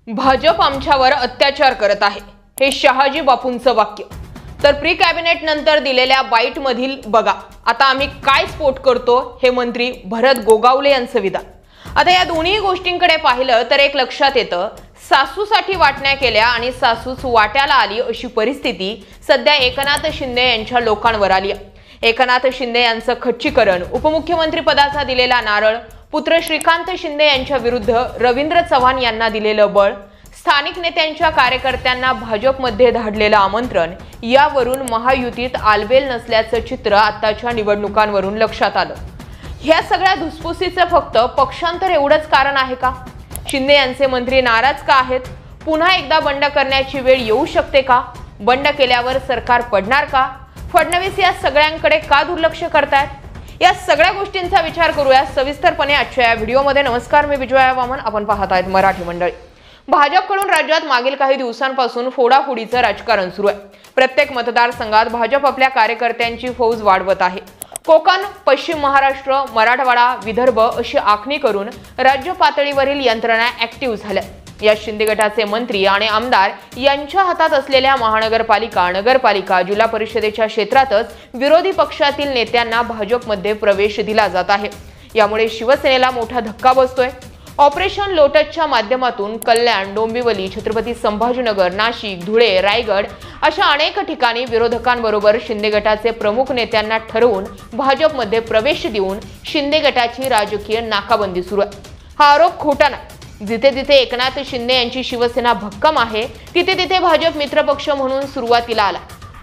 भाजप आमच्यावर अत्याचार करत आहे, हे शहाजी बापूंचं वाक्य. तर प्री कॅबिनेट नंतर दिलेल्या बाईट मधील बघा आता आम्ही काय स्फोट करतो, हे मंत्री भरत गोगावले यांचं विधान. आता या दोन्ही गोष्टींकडे पाहिलं तर एक लक्षात येतं, सासूसाठी वाटण्या केल्या आणि सासूच वाट्याला आली अशी परिस्थिती सध्या एकनाथ शिंदे यांच्या लोकांवर आली. एकनाथ शिंदे यांचं खच्चीकरण, उपमुख्यमंत्री पदाचा दिलेला नारळ, पुत्र श्रीकांत शिंदे यांच्या विरुद्ध रवींद्र चव्हाण यांना दिलेलं बळ, स्थानिक नेत्यांच्या कार्यकर्त्यांना भाजपमध्ये धाडलेलं आमंत्रण, यावरून महायुतीत आलबेल नसल्याचं चित्र आताच्या निवडणुकांवरून लक्षात आलं. ह्या सगळ्या धुसफुसीचं फक्त पक्षांतर एवढंच कारण आहे का? शिंदे यांचे मंत्री नाराज का आहेत? पुन्हा एकदा बंड करण्याची वेळ येऊ शकते का? बंड केल्यावर सरकार पडणार का? फडणवीस या सगळ्यांकडे का दुर्लक्ष करतायत? या सगळ्या गोष्टींचा विचार करूया सविस्तरपणे आजच्या या व्हिडिओमध्ये. नमस्कार, मी विजया वामन, आपण पाहत आहेत मराठी मंडळी. भाजपकडून राज्यात मागील काही दिवसांपासून फोडाफोडीचं राजकारण सुरू आहे. प्रत्येक मतदारसंघात भाजप आपल्या कार्यकर्त्यांची फौज वाढवत आहे. कोकण, पश्चिम महाराष्ट्र, मराठवाडा, विदर्भ अशी आखणी करून राज्य पातळीवरील यंत्रणा ऍक्टिव्ह झाल्या. या शिंदे गटाचे मंत्री आणि आमदार यांच्या हातात असलेल्या महानगरपालिका, नगरपालिका, जिल्हा परिषदेच्या क्षेत्रातच विरोधी पक्षातील नेत्यांना भाजपमध्ये प्रवेश दिला जात आहे. यामुळे शिवसेनेला मोठा धक्का बसतोय. ऑपरेशन लोटसच्या माध्यमातून कल्याण, डोंबिवली, छत्रपती संभाजीनगर, नाशिक, धुळे, रायगड अशा अनेक ठिकाणी विरोधकांबरोबर शिंदे गटाचे प्रमुख नेत्यांना ठरवून भाजपमध्ये प्रवेश देऊन शिंदे गटाची राजकीय नाकाबंदी सुरू आहे. हा आरोप खोटा नाही. जिथे जिथे एकनाथ शिंदे यांची शिवसेना भक्कम आहे, तिथे तिथे भाजप मित्रपक्ष म्हणून सुरुवातीला आला.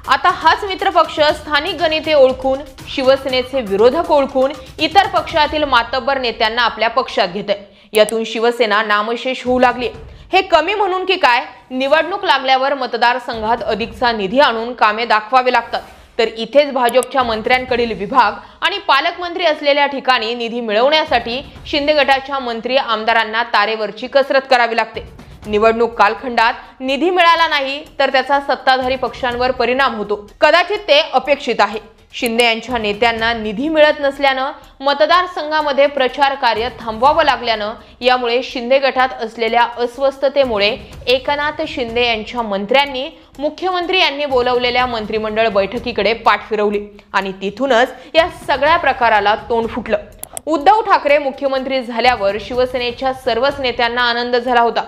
आता हाच मित्रपक्ष स्थानिक गणिते ओळखून, शिवसेनेचे विरोधक ओळखून इतर पक्षातील मातब्बर नेत्यांना आपल्या पक्षात घेत आहे. यातून शिवसेना नामशेष होऊ लागली. हे कमी म्हणून की काय, निवडणूक लागल्यावर मतदारसंघात अधिकचा निधी आणून कामे दाखवावे लागतात. तर इथेच भाजपच्या मंत्र्यांकडील विभाग आणि पालकमंत्री असलेल्या ठिकाणी निधी मिळवण्यासाठी शिंदे गटाच्या मंत्री आमदारांना तारेवरची कसरत करावी लागते. निवडणूक कालखंडात निधी मिळाला नाही तर त्याचा सत्ताधारी पक्षांवर परिणाम होतो. कदाचित ते अपेक्षित आहे. शिंदे यांच्या नेत्यांना निधी मिळत नसल्यानं मतदारसंघामध्ये प्रचार कार्य थांबवावं लागल्यानं यामुळे शिंदे गटात असलेल्या अस्वस्थतेमुळे एकनाथ शिंदे यांच्या मंत्र्यांनी मुख्यमंत्री यांनी बोलवलेल्या मंत्रिमंडळ बैठकीकडे पाठ फिरवली आणि तिथूनच या सगळ्या प्रकाराला तोंड फुटलं. उद्धव ठाकरे मुख्यमंत्री झाल्यावर शिवसेनेच्या सर्वच नेत्यांना आनंद झाला होता.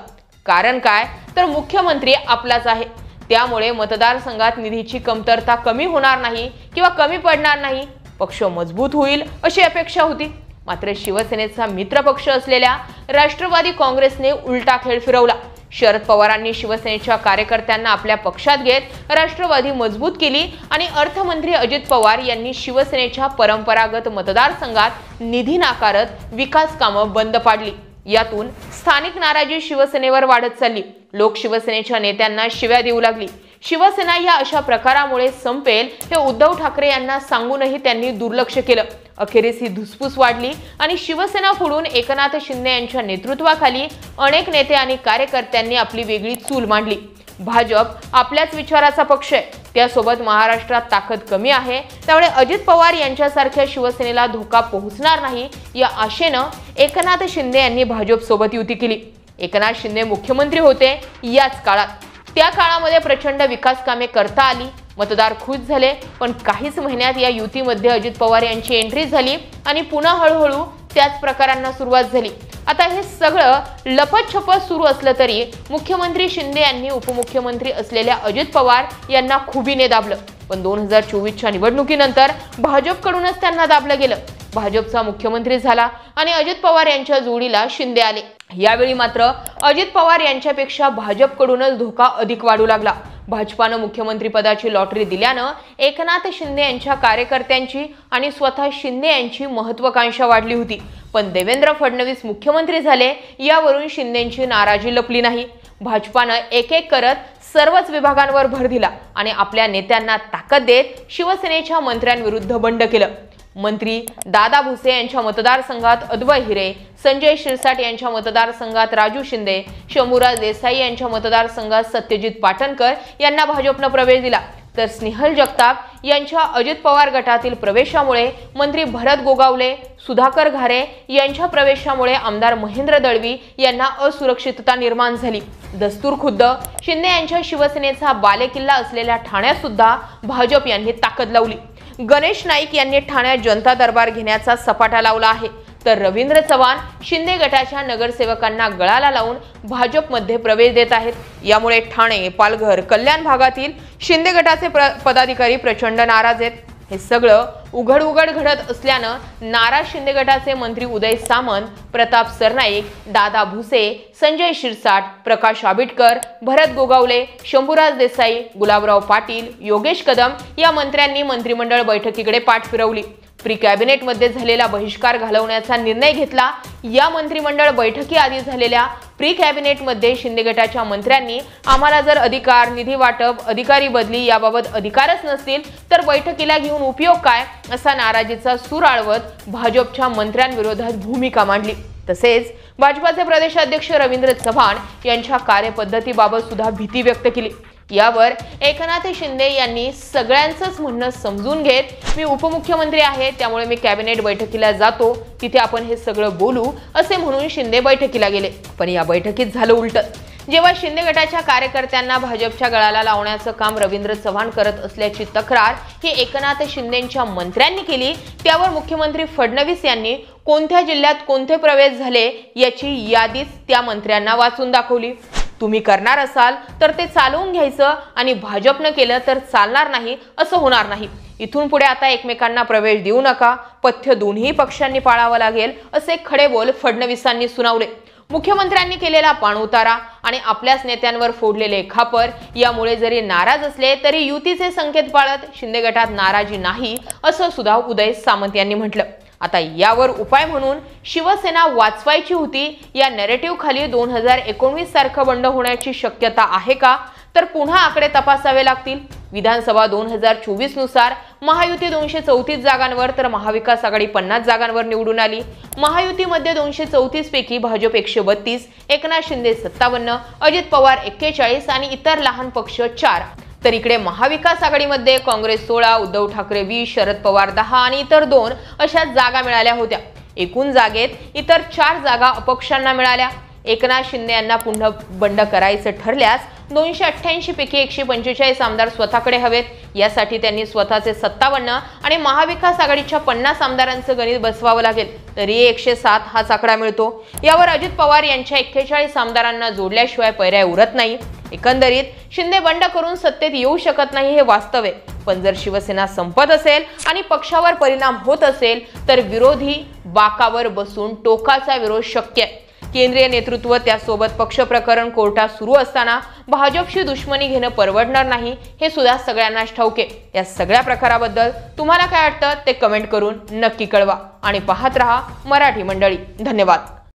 कारण काय, तर मुख्यमंत्री आपलाच आहे. त्यामुळे मतदारसंघात निधीची कमतरता कमी होणार नाही किंवा कमी पडणार नाही, पक्ष मजबूत होईल अशी अपेक्षा होती. मात्र शिवसेनेचा मित्रपक्ष असलेल्या राष्ट्रवादी काँग्रेसने उलटा खेळ फिरवला. शरद पवारांनी शिवसेनेच्या कार्यकर्त्यांना आपल्या पक्षात घेत राष्ट्रवादी मजबूत केली आणि अर्थमंत्री अजित पवार यांनी शिवसेनेच्या परंपरागत मतदारसंघात निधी नाकारत विकास कामं बंद पाडली. यातून स्थानिक नाराजी शिवसेनेवर वाढत चालली. लोक शिवसेनेच्या नेत्यांना शिव्या देऊ लागली. शिवसेना या अशा प्रकारामुळे संपेल हे उद्धव ठाकरे यांना सांगूनही त्यांनी दुर्लक्ष केलं. अखेरीस ही धुसफूस वाढली आणि शिवसेना फोडून एकनाथ शिंदे यांच्या नेतृत्वाखाली अनेक नेते आणि कार्यकर्त्यांनी आपली वेगळी चूल मांडली. भाजप आपल्याच विचाराचा पक्ष आहे, त्यासोबत महाराष्ट्रात ताकद कमी आहे, त्यामुळे अजित पवार यांच्यासारख्या शिवसेनेला धोका पोहोचणार नाही या आशेनं एकनाथ शिंदे यांनी भाजप सोबत युती केली. एकनाथ शिंदे मुख्यमंत्री होते याच काळात. त्या काळामध्ये प्रचंड विकास कामे करता आली, मतदार खुश झाले. पण काहीच महिन्यात या युतीमध्ये अजित पवार यांची एंट्री झाली आणि पुन्हा हळूहळू त्याच प्रकारांना सुरुवात झाली. आता हे सगळं लपतछपत सुरू असलं तरी मुख्यमंत्री शिंदे यांनी उपमुख्यमंत्री असलेल्या अजित पवार यांना खुबीने दाबलं. पण 2024च्या निवडणुकीनंतर भाजपकडूनच त्यांना दाबलं गेलं. भाजपचा मुख्यमंत्री झाला आणि अजित पवार यांच्या जोडीला शिंदे आले. यावेळी मात्र अजित पवार यांच्यापेक्षा भाजपकडूनच धोका अधिक वाढू लागला. भाजपानं मुख्यमंत्री पदाची लॉटरी दिल्यानं एकनाथ शिंदे यांच्या कार्यकर्त्यांची आणि स्वतः शिंदे यांची महत्वाकांक्षा वाढली होती. पण देवेंद्र फडणवीस मुख्यमंत्री झाले यावरून शिंदेंची नाराजी लपली नाही. भाजपानं एक एक करत सर्वच विभागांवर भर दिला आणि आपल्या नेत्यांना ताकद देत शिवसेनेच्या मंत्र्यांविरुद्ध बंड केलं. मंत्री दादा भुसे यांच्या मतदारसंघात अद्वै हिरे, संजय शिरसाट यांच्या मतदारसंघात राजू शिंदे, शंभूराज देसाई यांच्या मतदारसंघात सत्यजित पाटणकर यांना भाजपनं प्रवेश दिला. तर स्नेहल जगताप यांच्या अजित पवार गटातील प्रवेशामुळे मंत्री भरत गोगावले, सुधाकर घारे यांच्या प्रवेशामुळे आमदार महेंद्र दळवी यांना असुरक्षितता निर्माण झाली। दस्तूरखुद्द शिंदे यांच्या शिवसेनेचा बालेकिल्ला असलेल्या ठाण्यात सुद्धा भाजप यांनी ताकद लावली। गणेश नाईक यांनी ठाण्यात जनता दरबार घेण्याचा सपाटा लावला आहे, तर रवींद्र चव्हाण शिंदे गटाच्या नगरसेवकांना गळाला लावून भाजपमध्ये प्रवेश देत आहेत। यामुळे ठाणे, पालघर, कल्याण भागातील शिंदे गटाचे पदाधिकारी प्रचंड नाराज आहेत। हे सगळं उघड घडत असल्यानं नाराज शिंदे गटाचे मंत्री उदय सामंत, प्रताप सरनाईक, दादा भुसे, संजय शिरसाट, प्रकाश आबिटकर, भरत गोगावले, शंभूराज देसाई, गुलाबराव पाटील, योगेश कदम या मंत्र्यांनी मंत्रिमंडळ बैठकीकडे पाठ फिरवली। प्री कॅबिनेट मध्ये झालेला बहिष्कार घालवण्याचा निर्णय घेतला। या मंत्रिमंडळ बैठकीआधी झालेल्या प्री कॅबिनेट मध्ये शिंदे गटाच्या मंत्र्यांनी आम्हाला जर अधिकार, निधी वाटप, अधिकारी बदली याबाबत अधिकारच नसतील तर बैठकीला घेऊन उपयोग काय, असा नाराजीचा सूर आळवत भाजपच्या मंत्र्यांविरोधात भूमिका मांडली। तसेच भाजपाचे प्रदेशाध्यक्ष रवींद्र चव्हाण यांच्या कार्यपद्धतीबाबत सुद्धा भीती व्यक्त केली। यावर एकनाथ शिंदे यांनी सगळ्यांचंच म्हणणं समजून घेत, मी उपमुख्यमंत्री आहे त्यामुळे मी कॅबिनेट बैठकीला जातो, तिथे आपण हे सगळं बोलू असे म्हणून शिंदे बैठकीला गेले। पण या बैठकीत झालं उलटं। जेव्हा शिंदे गटाच्या कार्यकर्त्यांना भाजपच्या गळाला लावण्याचं काम रवींद्र चव्हाण करत असल्याची तक्रार ही एकनाथ शिंदेंच्या मंत्र्यांनी केली, त्यावर मुख्यमंत्री फडणवीस यांनी कोणत्या जिल्ह्यात कोणते प्रवेश झाले याची यादीच त्या मंत्र्यांना वाचून दाखवली। तुम्ही करणार असाल तर ते चालवून घ्यायचं आणि भाजपनं केलं तर चालणार नाही, असं होणार नाही। इथून पुढे आता एकमेकांना प्रवेश देऊ नका, पथ्य दोन्ही पक्षांनी पाळावं लागेल, असे खडे बोल फडणवीसांनी सुनावले। मुख्यमंत्र्यांनी केलेला पाणउतारा आणि आपल्याच नेत्यांवर फोडलेले खापर यामुळे जरी नाराज असले तरी युतीचे संकेत पाळत शिंदे गटात नाराजी नाही, असं सुद्धा उदय सामंत यांनी म्हटलं। आता यावर उपाय म्हणून शिवसेना वाचवायची होती या नॅरेटिव्ह खाली 2019 सारखं बंड होण्याची शक्यता आहे का, तर पुन्हा आकडे तपासावे लागतील। विधानसभा 2024 नुसार महायुती 234 जागांवर तर महाविकास आघाडी 50 जागांवर निवडून आली। महायुतीमध्ये 234 पैकी भाजप 132, एकनाथ शिंदे 57, अजित पवार 41 आणि इतर लहान पक्ष 4। तर इकडे महाविकास आघाडीमध्ये काँग्रेस 16, उद्धव ठाकरे 20, शरद पवार 10 आणि इतर 2 अशा जागा मिळाल्या होत्या। एकूण जागेत इतर 4 जागा अपक्षांना मिळाल्या। एकनाथ शिंदे यांना पुन्हा बंड करायचं ठरल्यास 288 पैकी 145 आमदार स्वतःकडे हवेत। यासाठी त्यांनी स्वतःचे 57 आणि महाविकास आघाडीच्या 50 आमदारांचं गणित बसवावं लागेल, तरी 107 हाच आकडा मिळतो। यावर अजित पवार यांच्या 41 आमदारांना जोडल्याशिवाय पर्याय उरत नाही। एकंदरीत शिंदे बंड करून सत्तेत येऊ शकत नाही हे वास्तव आहे, पण जर शिवसेना संपत असेल आणि पक्षावर परिणाम होत असेल तर विरोधी बाकावर बसून टोकाचा विरोध शक्य आहे। केंद्रीय नेतृत्व त्यासोबत पक्ष प्रकरण कोर्टात सुरू असताना भाजपशी दुश्मनी घेणं परवडणार नाही, हे सुद्धा सगळ्यांनाच ठाऊक आहे। या सगळ्या प्रकाराबद्दल तुम्हाला काय वाटतं ते कमेंट करून नक्की कळवा आणि पाहत रहा मराठी मंडळी। धन्यवाद।